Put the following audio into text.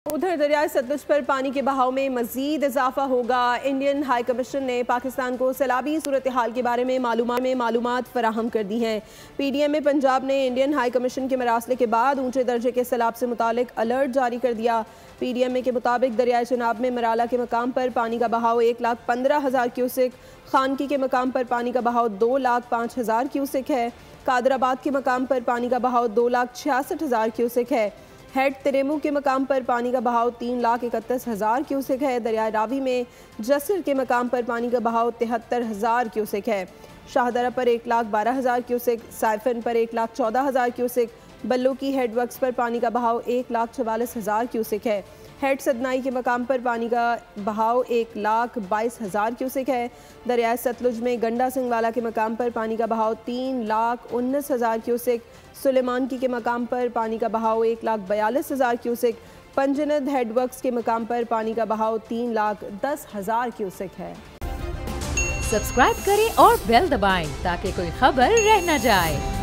उधर दरियाए सतलुज पर पानी के बहाव में मजीद इजाफा होगा। इंडियन हाई कमीशन ने पाकिस्तान को सैलाबी सूरत हाल के बारे में मालूमात फराहम कर दी हैं। PDM में पंजाब ने इंडियन हाई कमीशन के मरासले के बाद ऊंचे दर्जे के सैलाब से मुतालिक अलर्ट जारी कर दिया। PDM के मुताबिक दरियाए चनाब में मराला के मकाम पर पानी का बहाव 1,15,000 क्यूसिक, खानकी के मकाम पर पानी का बहाव 2,05,000 क्यूसिक है। कादराबाद के मकाम पर पानी का बहाव 2,66,000 क्यूसिक है। हेड तेरेमू के मकाम पर पानी का बहाव 3,31,000 क्यूसिक है। दरियाए रावी में जसर के मकाम पर पानी का बहाव 73,000 क्यूसिक है। शाहदरा पर 1,12,000 क्यूसिक, साइफन पर 1,14,000 क्यूसिक, बल्लू की हेड वर्क्स पर पानी का बहाव 1,44,000 क्यूसिक है। हेड सदनाई के मकाम पर पानी का बहाव 1,22,000 क्यूसिक है। दरियाए सतलुज में गंडा सिंगवाला के मकाम पर पानी का बहाव 3,19,000 क्यूसिक, सुलेमानकी के मकाम पर पानी का बहाव 1,42,000 क्यूसिक, पंजनद हेड वर्क्स के मकाम पर पानी का बहाव 3,10,000 क्यूसिक है। सब्सक्राइब करें और बेल दबाएं ताकि कोई खबर रह न जाए।